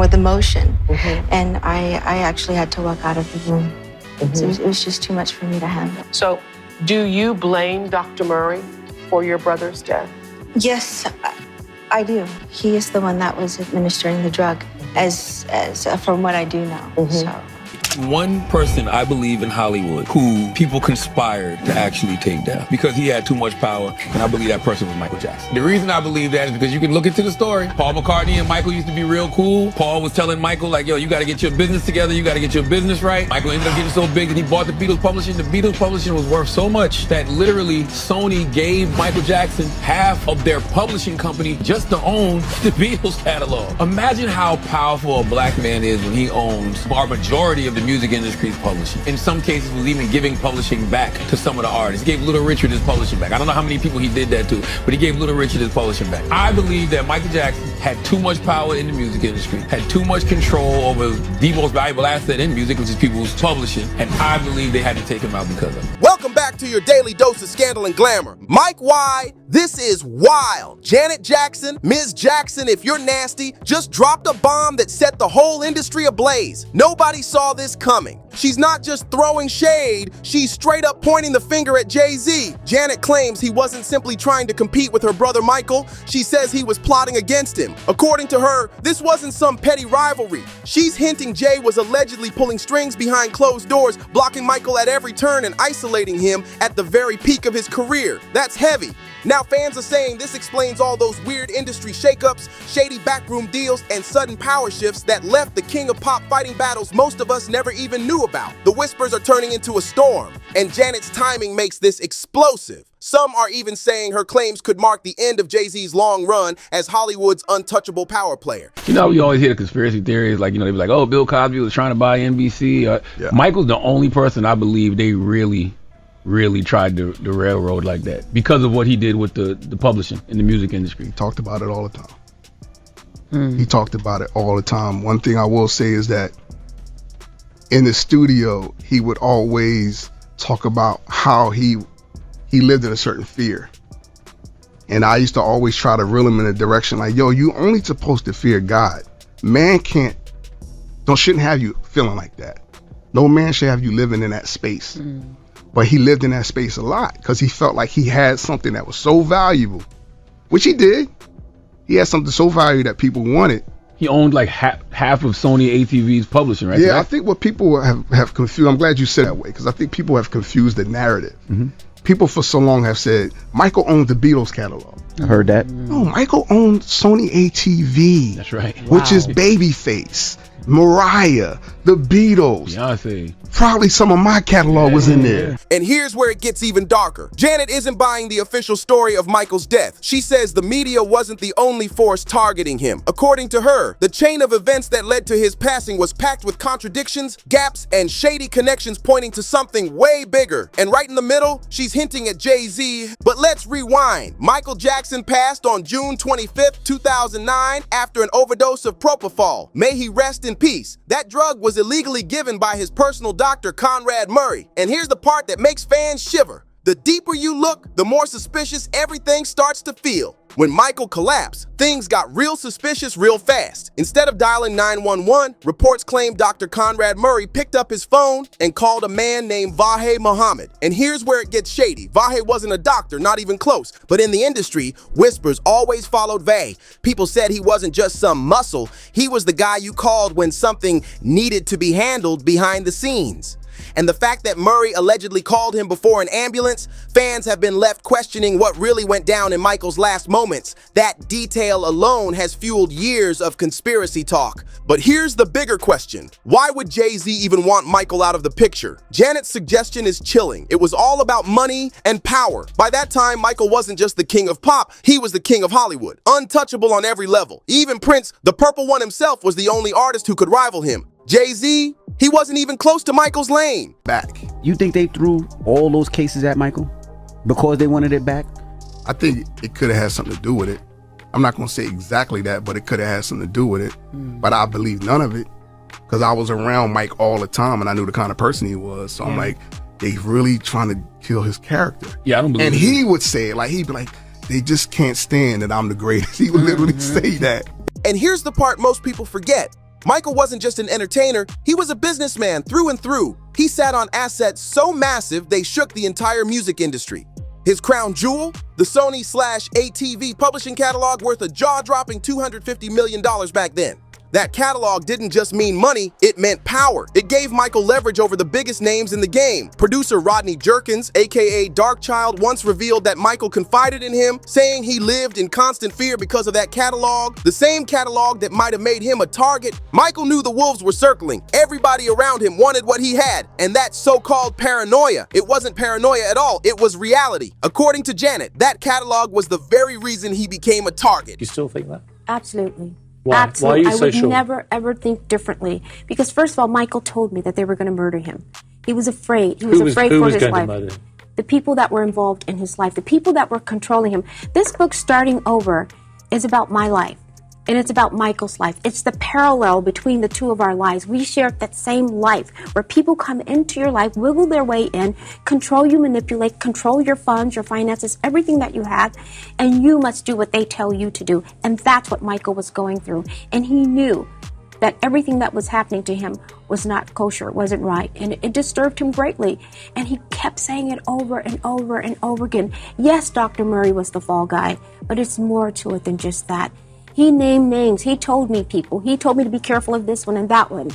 more the motion. And I actually had to walk out of the room. So it was just too much for me to handle. So do you blame Dr. Murray for your brother's death? Yes, I do. He is the one that was administering the drug, as from what I do know. So. One person I believe in Hollywood who people conspired to actually take down because he had too much power, and I believe that person was Michael Jackson. The reason I believe that is because you can look into the story. Paul McCartney and Michael used to be real cool. Paul was telling Michael, like, yo, you got to get your business together. You got to get your business right. Michael ended up getting so big that he bought the Beatles publishing. The Beatles publishing was worth so much that literally Sony gave Michael Jackson half of their publishing company just to own the Beatles catalog. Imagine how powerful a black man is when he owns our majority of the music industry's publishing. In some cases, was even giving publishing back to some of the artists. He gave Little Richard his publishing back. I don't know how many people he did that to, but he gave Little Richard his publishing back. I believe that Michael Jackson had too much power in the music industry, had too much control over the most valuable asset in music, which is people's publishing, and I believe they had to take him out because of it. Welcome back to your daily dose of scandal and glamour. Mike Y, this is wild. Janet Jackson, Ms. Jackson, if you're nasty, just dropped a bomb that set the whole industry ablaze. Nobody saw this coming. She's not just throwing shade, she's straight up pointing the finger at Jay-Z. Janet claims he wasn't simply trying to compete with her brother Michael, she says he was plotting against him. According to her, this wasn't some petty rivalry. She's hinting Jay was allegedly pulling strings behind closed doors, blocking Michael at every turn and isolating him at the very peak of his career. That's heavy. Now fans are saying this explains all those weird industry shakeups, shady backroom deals, and sudden power shifts that left the king of pop fighting battles most of us never even knew about. The whispers are turning into a storm, and Janet's timing makes this explosive. Some are even saying her claims could mark the end of Jay-Z's long run as Hollywood's untouchable power player. You know, we always hear the conspiracy theories, like, you know, they be like, oh, Bill Cosby was trying to buy NBC. Michael's the only person I believe they really tried to railroad like that because of what he did with the publishing in the music industry. He talked about it all the time. He talked about it all the time. One thing I will say is that in the studio, he would always talk about how he lived in a certain fear. And I used to always try to reel him in a direction like, yo, you only supposed to fear God. Man shouldn't have you feeling like that. No man should have you living in that space. But he lived in that space a lot because he felt like he had something that was so valuable, which he did. He had something so valuable that people wanted. He owned like half of Sony ATV's publishing, right? Yeah, I think what people have confused, I'm glad you said that way, because I think people have confused the narrative. People for so long have said, Michael owned the Beatles catalog. I heard that. No, Michael owned Sony ATV. That's right. Which is Babyface, Mariah, the Beatles. Beyonce. Probably some of my catalog was in there. And here's where it gets even darker. Janet isn't buying the official story of Michael's death. She says the media wasn't the only force targeting him. According to her, the chain of events that led to his passing was packed with contradictions, gaps, and shady connections pointing to something way bigger. And right in the middle, she's hinting at Jay-Z. But let's rewind. Michael Jackson passed on June 25th, 2009 after an overdose of propofol. May he rest in peace. That drug was illegally given by his personal doctor, Conrad Murray. And here's the part that makes fans shiver. The deeper you look, the more suspicious everything starts to feel. When Michael collapsed, things got real suspicious real fast. Instead of dialing 911, reports claim Dr. Conrad Murray picked up his phone and called a man named Vahe Muhammad. And here's where it gets shady. Vahe wasn't a doctor, not even close. But in the industry, whispers always followed Vahe. People said he wasn't just some muscle. He was the guy you called when something needed to be handled behind the scenes. And the fact that Murray allegedly called him before an ambulance, fans have been left questioning what really went down in Michael's last moments. That detail alone has fueled years of conspiracy talk. But here's the bigger question. Why would Jay-Z even want Michael out of the picture? Janet's suggestion is chilling. It was all about money and power. By that time, Michael wasn't just the king of pop, he was the king of Hollywood. Untouchable on every level. Even Prince, the Purple One himself, was the only artist who could rival him. Jay-Z, he wasn't even close to Michael's lane. Back. You think they threw all those cases at Michael because they wanted it back? I think it could have had something to do with it. I'm not going to say exactly that, but it could have had something to do with it. But I believe none of it because I was around Mike all the time and I knew the kind of person he was. So I'm like, they really trying to kill his character. Yeah, I don't believe And it. he would say it, like, he'd be like, they just can't stand that I'm the greatest. He would literally say that. And here's the part most people forget. Michael wasn't just an entertainer, he was a businessman through and through. He sat on assets so massive they shook the entire music industry. His crown jewel, the Sony/ATV publishing catalog worth a jaw-dropping $250 million back then. That catalog didn't just mean money, it meant power. It gave Michael leverage over the biggest names in the game. Producer Rodney Jerkins, aka Darkchild, once revealed that Michael confided in him, saying he lived in constant fear because of that catalog, the same catalog that might have made him a target. Michael knew the wolves were circling. Everybody around him wanted what he had, and that so-called paranoia. It wasn't paranoia at all, it was reality. According to Janet, that catalog was the very reason he became a target. You still think that? Absolutely. Why? Absolutely. Why are you so sure? I would never, ever think differently. Because first of all, Michael told me that they were going to murder him. He was afraid. He was afraid for his life. The people that were involved in his life, the people that were controlling him. This book, Starting Over, is about my life. And it's about Michael's life. It's the parallel between the two of our lives. We share that same life where people come into your life, wiggle their way in, control you, manipulate, control your funds, your finances, everything that you have, and you must do what they tell you to do. And that's what Michael was going through. And he knew that everything that was happening to him was not kosher, it wasn't right, and it disturbed him greatly. And he kept saying it over and over and over again. Yes, Dr. Murray was the fall guy, but it's more to it than just that. He named names. He told me people. He told me to be careful of this one and that one.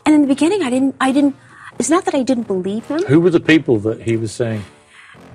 And in the beginning, I didn't, it's not that I didn't believe him. Who were the people that he was saying?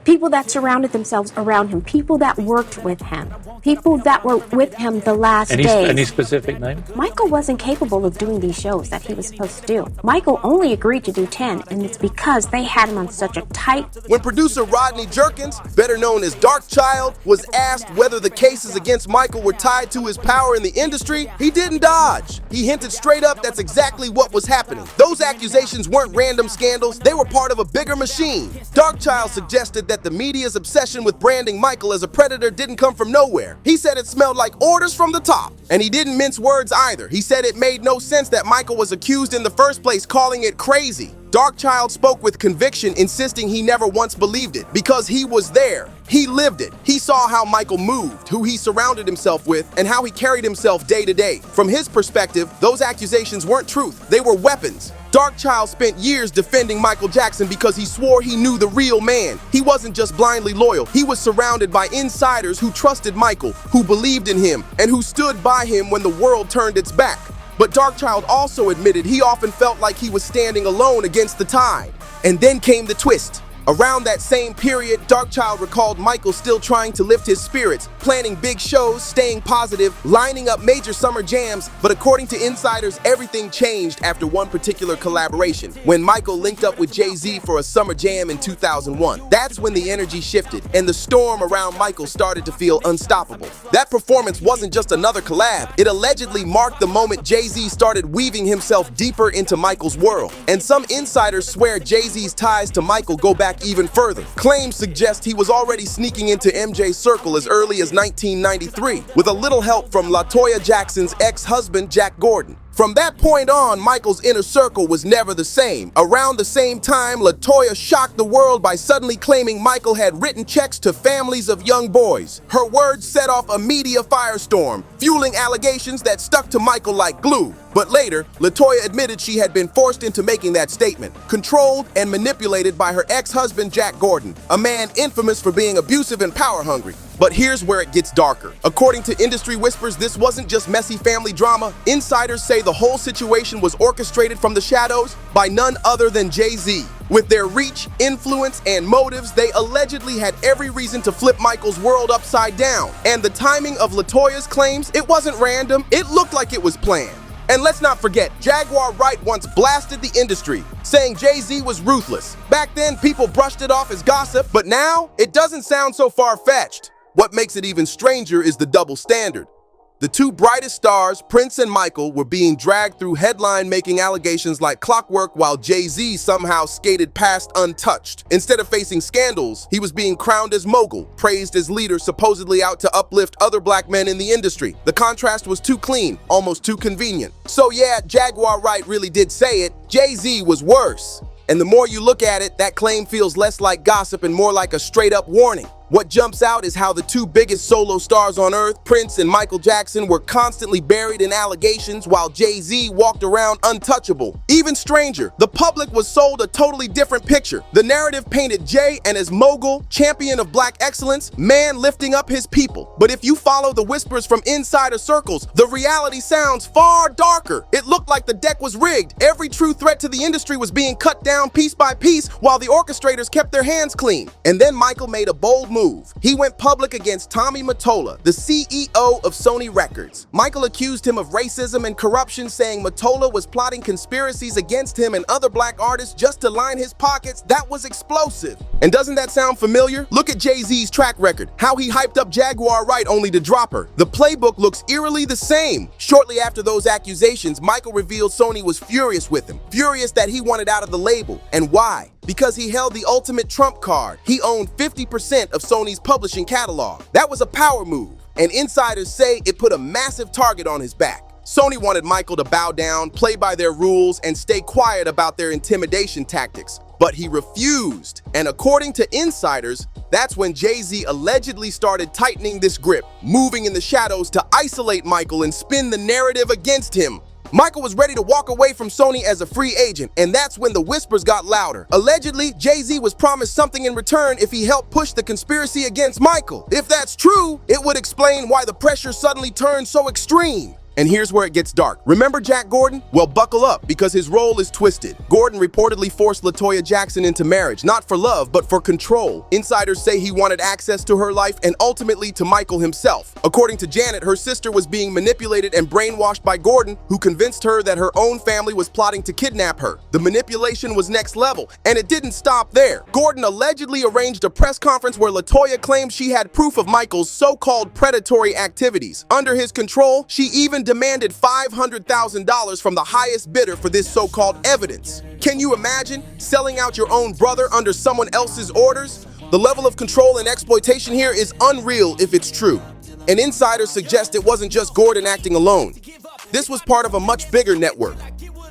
People that surrounded themselves around him. People that worked with him. People that were with him the last days. Any specific name? Michael wasn't capable of doing these shows that he was supposed to do. Michael only agreed to do 10, and it's because they had him on such a tight... When producer Rodney Jerkins, better known as Darkchild, was asked whether the cases against Michael were tied to his power in the industry, he didn't dodge. He hinted straight up that's exactly what was happening. Those accusations weren't random scandals, they were part of a bigger machine. Darkchild suggested that the media's obsession with branding Michael as a predator didn't come from nowhere. He said it smelled like orders from the top. And he didn't mince words either. He said it made no sense that Michael was accused in the first place, calling it crazy. Darkchild spoke with conviction, insisting he never once believed it, because he was there. He lived it. He saw how Michael moved, who he surrounded himself with, and how he carried himself day to day. From his perspective, those accusations weren't truth. They were weapons. Darkchild spent years defending Michael Jackson because he swore he knew the real man. He wasn't just blindly loyal. He was surrounded by insiders who trusted Michael, who believed in him, and who stood by him when the world turned its back. But Darkchild also admitted he often felt like he was standing alone against the tide. And then came the twist. Around that same period, Darkchild recalled Michael still trying to lift his spirits, planning big shows, staying positive, lining up major summer jams, but according to insiders, everything changed after one particular collaboration, when Michael linked up with Jay-Z for a summer jam in 2001. That's when the energy shifted, and the storm around Michael started to feel unstoppable. That performance wasn't just another collab, it allegedly marked the moment Jay-Z started weaving himself deeper into Michael's world. And some insiders swear Jay-Z's ties to Michael go back even further. Claims suggest he was already sneaking into MJ's circle as early as 1993, with a little help from LaToya Jackson's ex-husband, Jack Gordon. From that point on, Michael's inner circle was never the same. Around the same time, LaToya shocked the world by suddenly claiming Michael had written checks to families of young boys. Her words set off a media firestorm, fueling allegations that stuck to Michael like glue. But later, LaToya admitted she had been forced into making that statement, controlled and manipulated by her ex-husband, Jack Gordon, a man infamous for being abusive and power-hungry. But here's where it gets darker. According to industry whispers, this wasn't just messy family drama. Insiders say the whole situation was orchestrated from the shadows by none other than Jay-Z. With their reach, influence, and motives, they allegedly had every reason to flip Michael's world upside down. And the timing of LaToya's claims, it wasn't random. It looked like it was planned. And let's not forget, Jaguar Wright once blasted the industry, saying Jay-Z was ruthless. Back then, people brushed it off as gossip, but now, it doesn't sound so far-fetched. What makes it even stranger is the double standard. The two brightest stars, Prince and Michael, were being dragged through headline-making allegations like clockwork, while Jay-Z somehow skated past untouched. Instead of facing scandals, he was being crowned as mogul, praised as leader, supposedly out to uplift other black men in the industry. The contrast was too clean, almost too convenient. So yeah, Jaguar Wright really did say it. Jay-Z was worse. And the more you look at it, that claim feels less like gossip and more like a straight-up warning. What jumps out is how the two biggest solo stars on earth, Prince and Michael Jackson, were constantly buried in allegations while Jay-Z walked around untouchable. Even stranger, the public was sold a totally different picture. The narrative painted Jay and as mogul, champion of black excellence, man lifting up his people. But if you follow the whispers from insider circles, the reality sounds far darker. It looked like the deck was rigged. Every true threat to the industry was being cut down piece by piece while the orchestrators kept their hands clean. And then Michael made a bold move. He went public against Tommy Mottola, the CEO of Sony Records. Michael accused him of racism and corruption, saying Mottola was plotting conspiracies against him and other black artists just to line his pockets. That was explosive. And doesn't that sound familiar? Look at Jay-Z's track record, how he hyped up Jaguar Wright only to drop her. The playbook looks eerily the same. Shortly after those accusations, Michael revealed Sony was furious with him, furious that he wanted out of the label. And why? Because he held the ultimate trump card. He owned 50% of Sony's publishing catalog. That was a power move, and insiders say it put a massive target on his back. Sony wanted Michael to bow down, play by their rules, and stay quiet about their intimidation tactics. But he refused. And according to insiders, that's when Jay-Z allegedly started tightening this grip, moving in the shadows to isolate Michael and spin the narrative against him. Michael was ready to walk away from Sony as a free agent, and that's when the whispers got louder. Allegedly, Jay-Z was promised something in return if he helped push the conspiracy against Michael. If that's true, it would explain why the pressure suddenly turned so extreme. And here's where it gets dark. Remember Jack Gordon? Well, buckle up, because his role is twisted. Gordon reportedly forced LaToya Jackson into marriage, not for love, but for control. Insiders say he wanted access to her life and ultimately to Michael himself. According to Janet, her sister was being manipulated and brainwashed by Gordon, who convinced her that her own family was plotting to kidnap her. The manipulation was next level, and it didn't stop there. Gordon allegedly arranged a press conference where LaToya claimed she had proof of Michael's so-called predatory activities. Under his control, she even demanded $500,000 from the highest bidder for this so-called evidence. Can you imagine selling out your own brother under someone else's orders? The level of control and exploitation here is unreal if it's true. And insiders suggest it wasn't just Gordon acting alone. This was part of a much bigger network,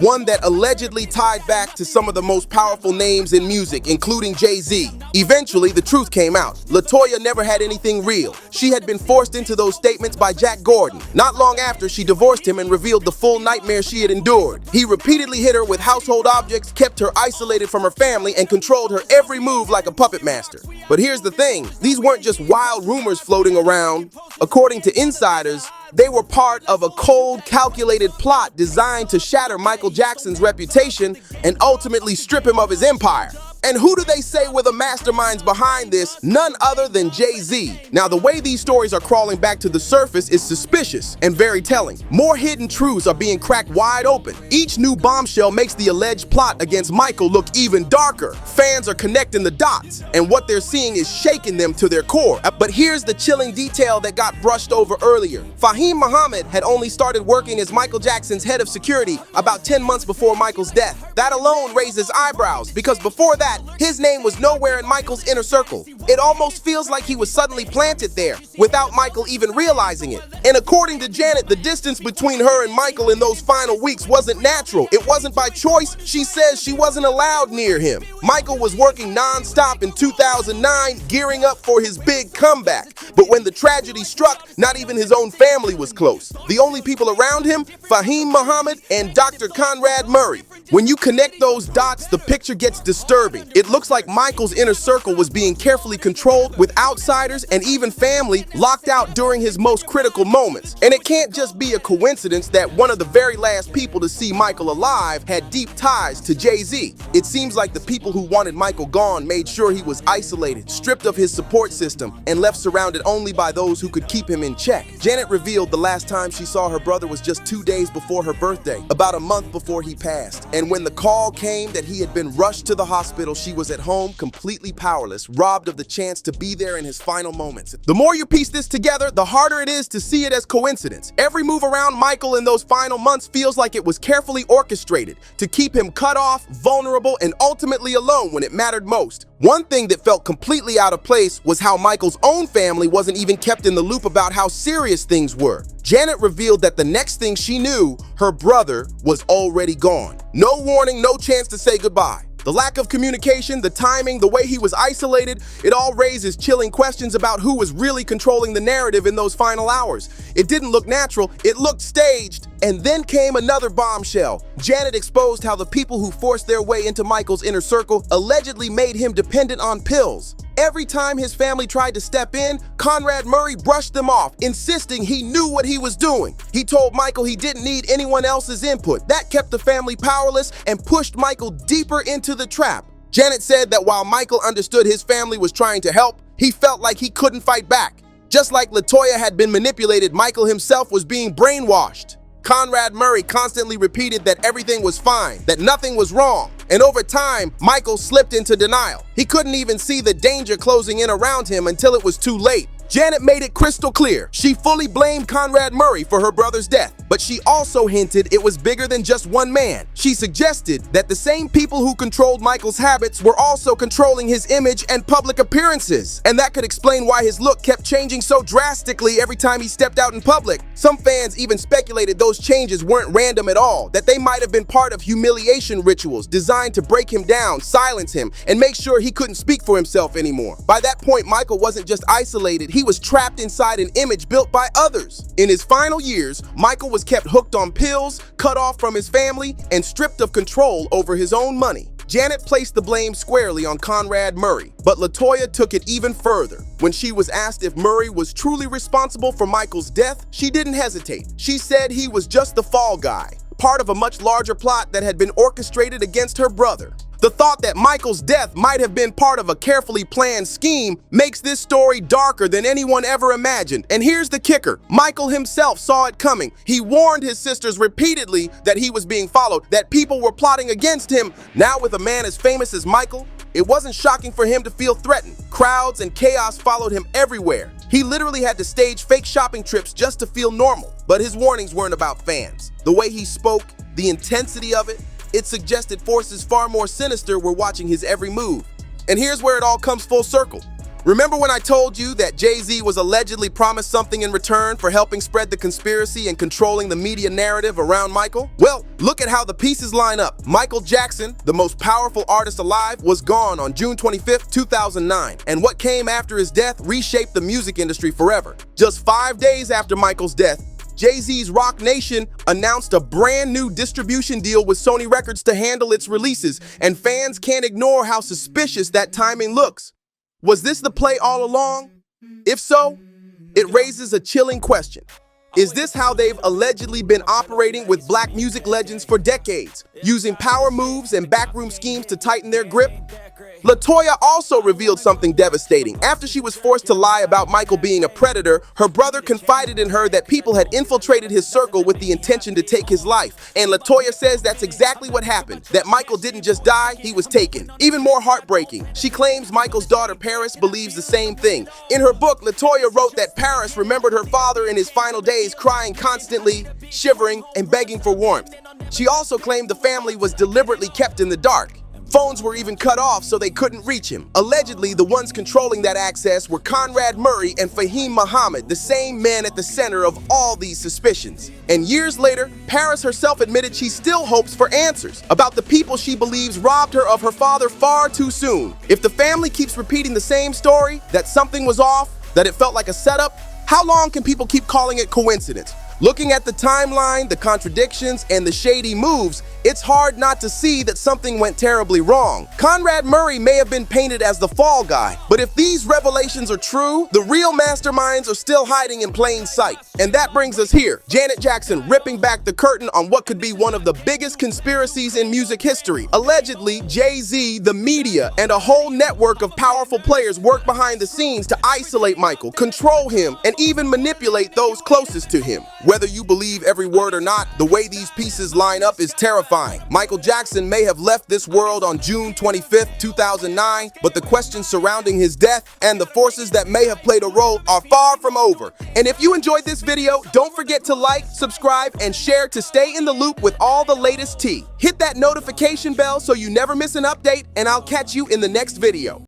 one that allegedly tied back to some of the most powerful names in music, including Jay-Z. Eventually, the truth came out. LaToya never had anything real. She had been forced into those statements by Jack Gordon. Not long after, she divorced him and revealed the full nightmare she had endured. He repeatedly hit her with household objects, kept her isolated from her family, and controlled her every move like a puppet master. But here's the thing, these weren't just wild rumors floating around. According to insiders, they were part of a cold, calculated plot designed to shatter Michael Jackson's reputation and ultimately strip him of his empire. And who do they say were the masterminds behind this? None other than Jay-Z. Now, the way these stories are crawling back to the surface is suspicious and very telling. More hidden truths are being cracked wide open. Each new bombshell makes the alleged plot against Michael look even darker. Fans are connecting the dots, and what they're seeing is shaking them to their core. But here's the chilling detail that got brushed over earlier. Fahim Muhammad had only started working as Michael Jackson's head of security about 10 months before Michael's death. That alone raises eyebrows, because before that, his name was nowhere in Michael's inner circle. It almost feels like he was suddenly planted there, without Michael even realizing it. And according to Janet, the distance between her and Michael in those final weeks wasn't natural. It wasn't by choice. She says she wasn't allowed near him. Michael was working non-stop in 2009, gearing up for his big comeback. But when the tragedy struck, not even his own family was close. The only people around him, Fahim Muhammad and Dr. Conrad Murray. When you connect those dots, the picture gets disturbing. It looks like Michael's inner circle was being carefully controlled, with outsiders and even family locked out during his most critical moments. And it can't just be a coincidence that one of the very last people to see Michael alive had deep ties to Jay-Z. It seems like the people who wanted Michael gone made sure he was isolated, stripped of his support system, and left surrounded only by those who could keep him in check. Janet revealed the last time she saw her brother was just 2 days before her birthday, about a month before he passed. And when the call came that he had been rushed to the hospital, she was at home completely powerless, robbed of the chance to be there in his final moments. The more you piece this together, the harder it is to see it as coincidence. Every move around Michael in those final months feels like it was carefully orchestrated to keep him cut off, vulnerable, and ultimately alone when it mattered most. One thing that felt completely out of place was how Michael's own family wasn't even kept in the loop about how serious things were. Janet revealed that the next thing she knew, her brother was already gone. No warning, no chance to say goodbye. The lack of communication, the timing, the way he was isolated, it all raises chilling questions about who was really controlling the narrative in those final hours. It didn't look natural, it looked staged. And then came another bombshell. Janet exposed how the people who forced their way into Michael's inner circle allegedly made him dependent on pills. Every time his family tried to step in, Conrad Murray brushed them off, insisting he knew what he was doing. He told Michael he didn't need anyone else's input. That kept the family powerless and pushed Michael deeper into the trap. Janet said that while Michael understood his family was trying to help, he felt like he couldn't fight back. Just like LaToya had been manipulated, Michael himself was being brainwashed. Conrad Murray constantly repeated that everything was fine, that nothing was wrong. And over time, Michael slipped into denial. He couldn't even see the danger closing in around him until it was too late. Janet made it crystal clear. She fully blamed Conrad Murray for her brother's death, but she also hinted it was bigger than just one man. She suggested that the same people who controlled Michael's habits were also controlling his image and public appearances, and that could explain why his look kept changing so drastically every time he stepped out in public. Some fans even speculated those changes weren't random at all, that they might have been part of humiliation rituals designed to break him down, silence him, and make sure he couldn't speak for himself anymore. By that point, Michael wasn't just isolated, he was trapped inside an image built by others. In his final years, Michael was kept hooked on pills, cut off from his family, and stripped of control over his own money. Janet placed the blame squarely on Conrad Murray, but LaToya took it even further. When she was asked if Murray was truly responsible for Michael's death, she didn't hesitate. She said he was just the fall guy, part of a much larger plot that had been orchestrated against her brother. The thought that Michael's death might have been part of a carefully planned scheme makes this story darker than anyone ever imagined. And here's the kicker. Michael himself saw it coming. He warned his sisters repeatedly that he was being followed, that people were plotting against him. Now with a man as famous as Michael, it wasn't shocking for him to feel threatened. Crowds and chaos followed him everywhere. He literally had to stage fake shopping trips just to feel normal. But his warnings weren't about fans. The way he spoke, the intensity of it, it suggested forces far more sinister were watching his every move. And here's where it all comes full circle. Remember when I told you that Jay-Z was allegedly promised something in return for helping spread the conspiracy and controlling the media narrative around Michael? Well, look at how the pieces line up. Michael Jackson, the most powerful artist alive, was gone on June 25th, 2009. And what came after his death reshaped the music industry forever. Just 5 days after Michael's death, Jay-Z's Roc Nation announced a brand new distribution deal with Sony Records to handle its releases, and fans can't ignore how suspicious that timing looks. Was this the play all along? If so, it raises a chilling question. Is this how they've allegedly been operating with black music legends for decades, using power moves and backroom schemes to tighten their grip? LaToya also revealed something devastating. After she was forced to lie about Michael being a predator, her brother confided in her that people had infiltrated his circle with the intention to take his life. And LaToya says that's exactly what happened, that Michael didn't just die, he was taken. Even more heartbreaking, she claims Michael's daughter Paris believes the same thing. In her book, LaToya wrote that Paris remembered her father in his final days crying constantly, shivering, and begging for warmth. She also claimed the family was deliberately kept in the dark. Phones were even cut off so they couldn't reach him. Allegedly, the ones controlling that access were Conrad Murray and Fahim Muhammad, the same men at the center of all these suspicions. And years later, Paris herself admitted she still hopes for answers about the people she believes robbed her of her father far too soon. If the family keeps repeating the same story, that something was off, that it felt like a setup, how long can people keep calling it coincidence? Looking at the timeline, the contradictions, and the shady moves, it's hard not to see that something went terribly wrong. Conrad Murray may have been painted as the fall guy, but if these revelations are true, the real masterminds are still hiding in plain sight. And that brings us here, Janet Jackson ripping back the curtain on what could be one of the biggest conspiracies in music history. Allegedly, Jay-Z, the media, and a whole network of powerful players worked behind the scenes to isolate Michael, control him, and even manipulate those closest to him. Whether you believe every word or not, the way these pieces line up is terrifying. Michael Jackson may have left this world on June 25th, 2009, but the questions surrounding his death and the forces that may have played a role are far from over. And if you enjoyed this video, don't forget to like, subscribe, and share to stay in the loop with all the latest tea. Hit that notification bell so you never miss an update, and I'll catch you in the next video.